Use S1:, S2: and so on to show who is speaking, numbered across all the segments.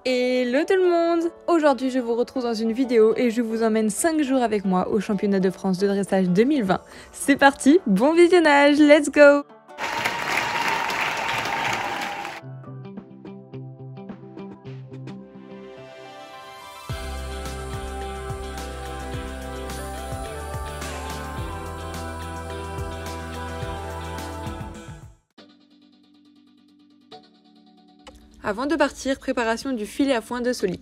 S1: Hello tout le monde! Aujourd'hui je vous retrouve dans une vidéo et je vous emmène 5 jours avec moi au championnat de France de dressage 2020. C'est parti, bon visionnage, let's go! Avant de partir, préparation du filet à foin de Soli.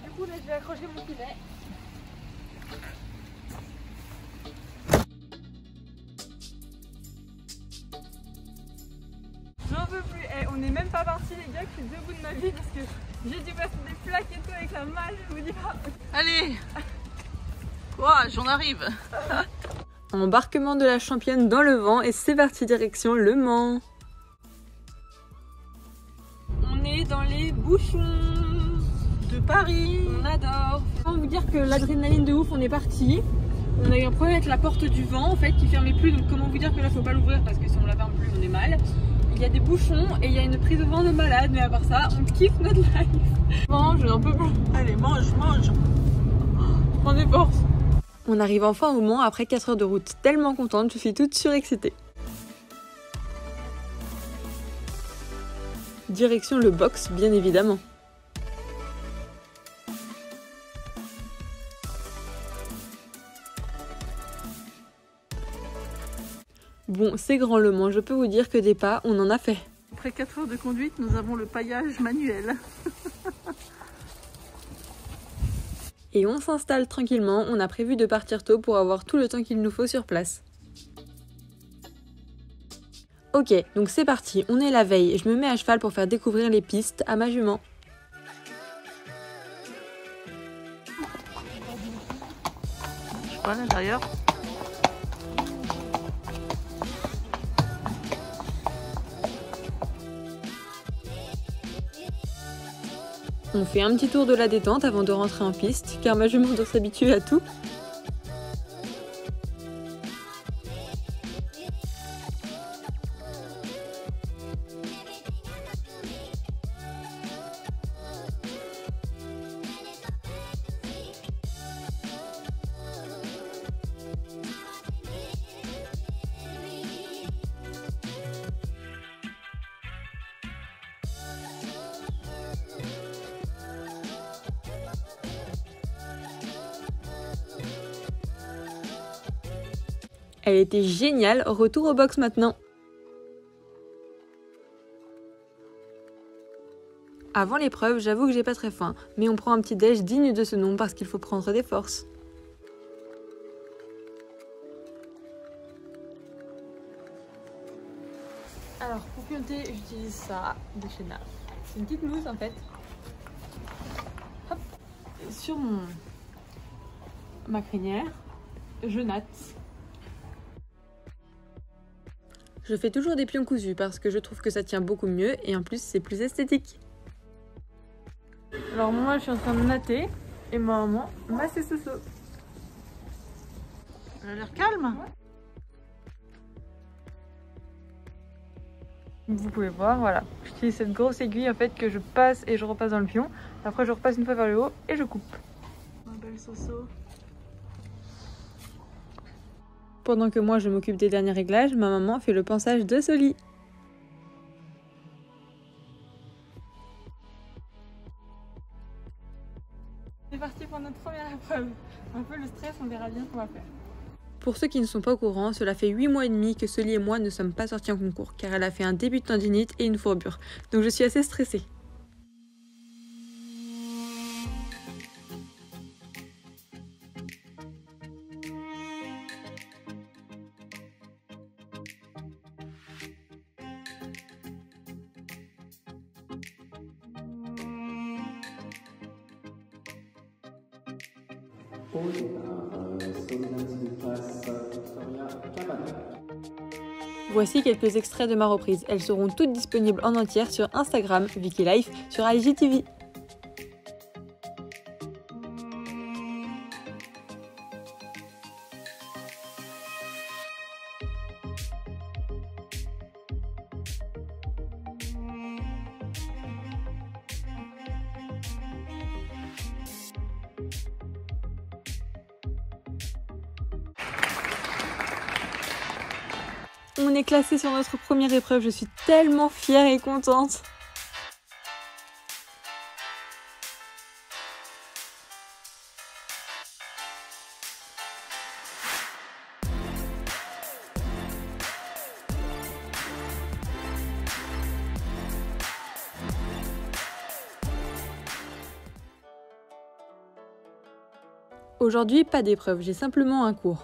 S1: Du coup là je vais accrocher mon filet. J'en peux plus, on n'est même pas parti les gars, je suis debout de ma vie parce que j'ai dû passer des plaques et tout avec la malle, je vous dis pas.
S2: Allez! Courage, on arrive.
S1: Embarquement de la championne dans le vent et c'est parti direction Le Mans. On est dans les bouchons de Paris. On adore. Comment vous dire que l'adrénaline de ouf, on est parti. On a eu un problème avec la porte du vent en fait qui fermait plus. Donc comment vous dire que là faut pas l'ouvrir parce que si on la ferme plus on est mal. Il y a des bouchons et il y a une prise de vent de malade. Mais à part ça, on kiffe notre life. Mange, un peu plus.
S2: Allez, mange.
S1: Prends des forces. On arrive enfin au Mans après 4 heures de route. Tellement contente, je suis toute surexcitée. Direction le box, bien évidemment. Bon, c'est grand Le Mans, je peux vous dire que des pas, on en a fait.
S2: Après 4 heures de conduite, nous avons le paillage manuel.
S1: Et on s'installe tranquillement, on a prévu de partir tôt pour avoir tout le temps qu'il nous faut sur place. Ok, donc c'est parti, on est la veille et je me mets à cheval pour faire découvrir les pistes à ma jument.
S2: Voilà à l'intérieur.
S1: On fait un petit tour de la détente avant de rentrer en piste, car ma jument doit s'habituer à tout. Elle était géniale, retour au box maintenant. Avant l'épreuve, j'avoue que j'ai pas très faim, mais on prend un petit déj digne de ce nom parce qu'il faut prendre des forces. Alors pour pionter, j'utilise ça de chez NARS. C'est une petite mousse en fait. Hop. Et sur ma crinière, je natte. Je fais toujours des pions cousus parce que je trouve que ça tient beaucoup mieux et en plus c'est plus esthétique. Alors moi je suis en train de natter et ma maman masse ses soso.
S2: Elle a l'air calme.
S1: Vous pouvez voir, voilà. J'utilise cette grosse aiguille en fait que je passe et je repasse dans le pion. Après je repasse une fois vers le haut et je coupe.
S2: Ma belle soso.
S1: Pendant que moi je m'occupe des derniers réglages, ma maman fait le pansage de Soli. C'est parti pour notre première épreuve. Un peu le stress, on verra bien ce qu'on va faire. Pour ceux qui ne sont pas au courant, cela fait 8 mois et demi que Soli et moi ne sommes pas sortis en concours, car elle a fait un début de tendinite et une fourbure. Donc je suis assez stressée.
S3: Au départ, Soledad passe Victoria Cabana.
S1: Voici quelques extraits de ma reprise. Elles seront toutes disponibles en entière sur Instagram, Vicky Life, sur IGTV. On est classé sur notre première épreuve, je suis tellement fière et contente. Aujourd'hui, pas d'épreuve, j'ai simplement un cours.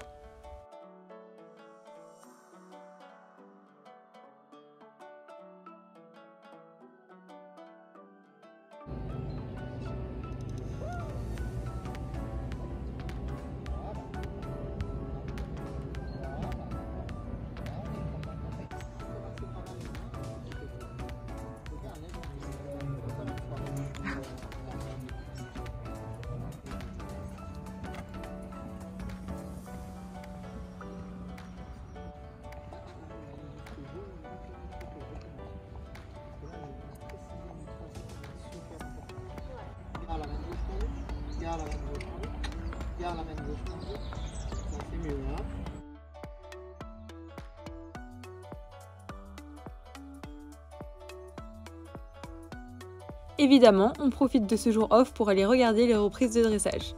S3: Garde la main gauche. Ça c'est mieux là.
S1: Évidemment, on profite de ce jour off pour aller regarder les reprises de dressage.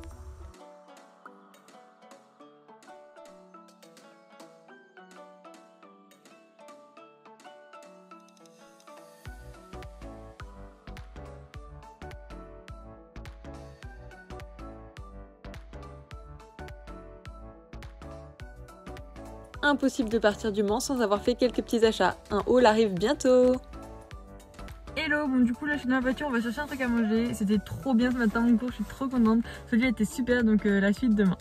S1: Impossible de partir du Mans sans avoir fait quelques petits achats. Un haul arrive bientôt. Hello, bon du coup là je suis dans la voiture, on va chercher un truc à manger. C'était trop bien ce matin mon cours, je suis trop contente. Celui était super, donc la suite demain.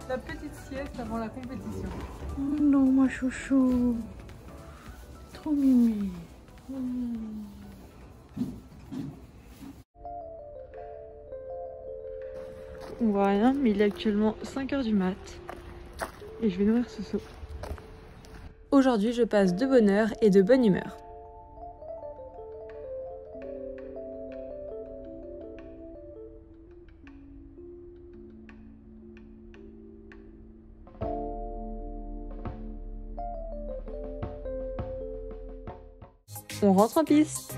S1: La petite sieste avant la compétition.
S2: Oh non, moi chouchou. Trop mimi.
S1: On voit rien, mais il est actuellement 5 h du mat. Et je vais nourrir Soso. Aujourd'hui, je passe de bonne heure et de bonne humeur. On rentre en piste.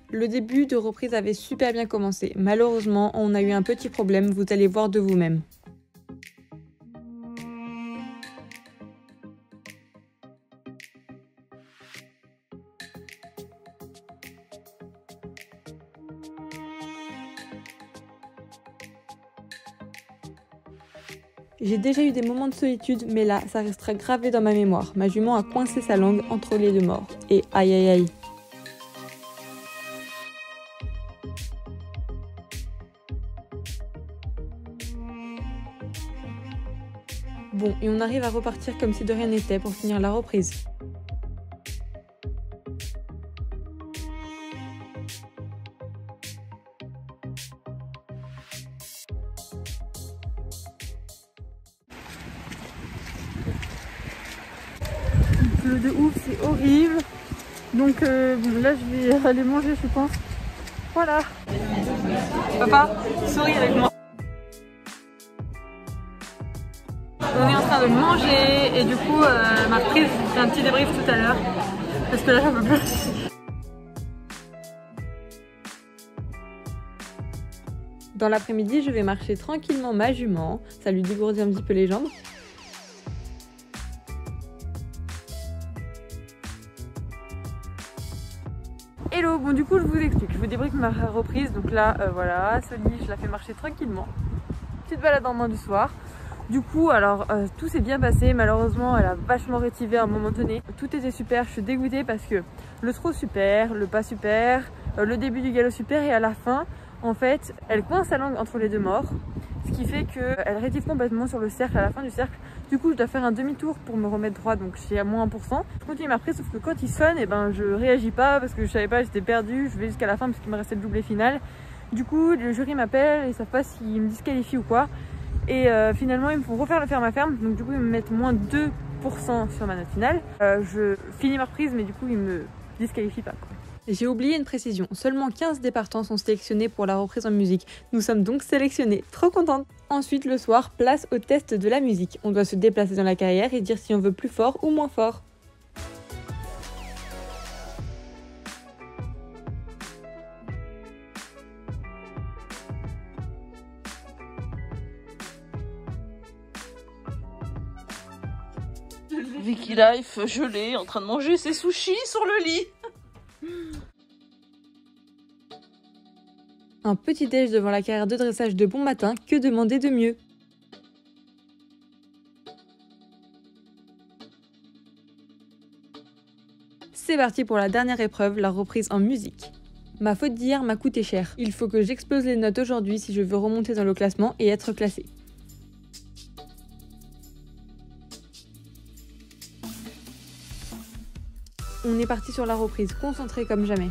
S1: Le début de reprise avait super bien commencé. Malheureusement, on a eu un petit problème, vous allez voir de vous-même. J'ai déjà eu des moments de solitude, mais là, ça restera gravé dans ma mémoire. Ma jument a coincé sa langue entre les deux morts. Et aïe aïe aïe. Bon, et on arrive à repartir comme si de rien n'était pour finir la reprise. Il pleut de ouf, c'est horrible. Donc bon, là je vais aller manger je pense. Voilà. Papa, souris avec moi. On est en train de manger et du coup ma reprise, j'ai un petit débrief tout à l'heure parce que là j'en peux plus. Dans l'après-midi, je vais marcher tranquillement ma jument, ça lui dégourdit un petit peu les jambes. Hello, bon du coup je vous explique, je vous débriefe ma reprise, donc là voilà, Soli je la fais marcher tranquillement, petite balade en main du soir. Du coup alors tout s'est bien passé, malheureusement elle a vachement rétivé à un moment donné, tout était super, je suis dégoûtée parce que le trot super, le pas super, le début du galop super et à la fin en fait elle coince sa langue entre les deux morts, ce qui fait qu'elle rétive complètement sur le cercle, à la fin du cercle Du coup, je dois faire un demi-tour pour me remettre droit, donc je suis à moins 1%. Je continue ma prise, sauf que quand il sonne, je réagis pas parce que je savais pas, j'étais perdue. Je vais jusqu'à la fin parce qu'il me restait le doublé final. Du coup, le jury m'appelle et ils savent pas s'ils me disqualifient ou quoi. Et finalement, ils me font refaire le ferme-à-ferme. Donc du coup, ils me mettent moins 2% sur ma note finale. Je finis ma reprise, mais du coup, ils me disqualifient pas, quoi. J'ai oublié une précision, seulement 15 des partants sont sélectionnés pour la reprise en musique. Nous sommes donc sélectionnés, trop contente. Ensuite, le soir, place au test de la musique. On doit se déplacer dans la carrière et dire si on veut plus fort ou moins fort.
S2: Vicky Life gelée en train de manger ses sushis sur le lit.
S1: Un petit déj devant la carrière de dressage de bon matin, que demander de mieux? C'est parti pour la dernière épreuve, la reprise en musique. Ma faute d'hier m'a coûté cher. Il faut que j'explose les notes aujourd'hui si je veux remonter dans le classement et être classée. On est parti sur la reprise, concentré comme jamais.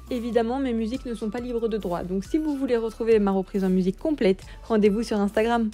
S1: Évidemment, mes musiques ne sont pas libres de droit, donc si vous voulez retrouver ma reprise en musique complète, rendez-vous sur Instagram.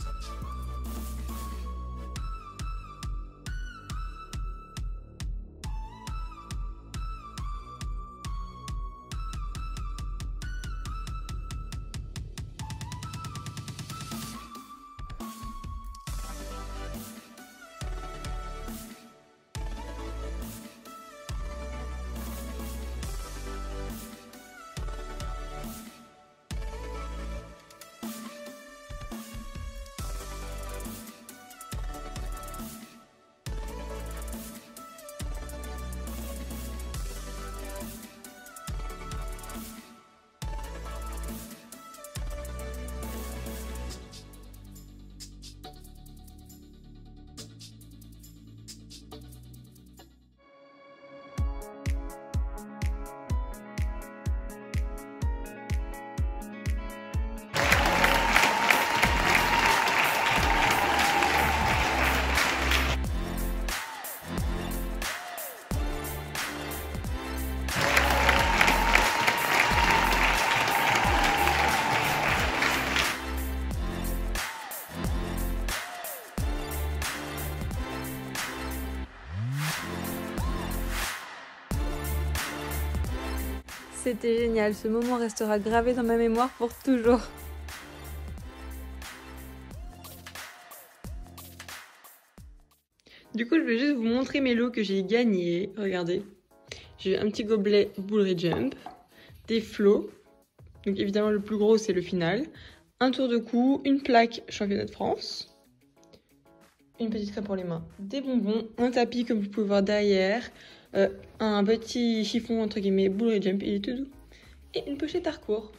S1: C'était génial, ce moment restera gravé dans ma mémoire pour toujours. Du coup, je vais juste vous montrer mes lots que j'ai gagnés. Regardez, j'ai un petit gobelet Boullery Jump, des flots, donc évidemment le plus gros c'est le final, un tour de cou, une plaque championnat de France, une petite crème pour les mains, des bonbons, un tapis comme vous pouvez voir derrière, un petit chiffon entre guillemets Boullery Jump, il est tout doux, et une pochette Harcourt.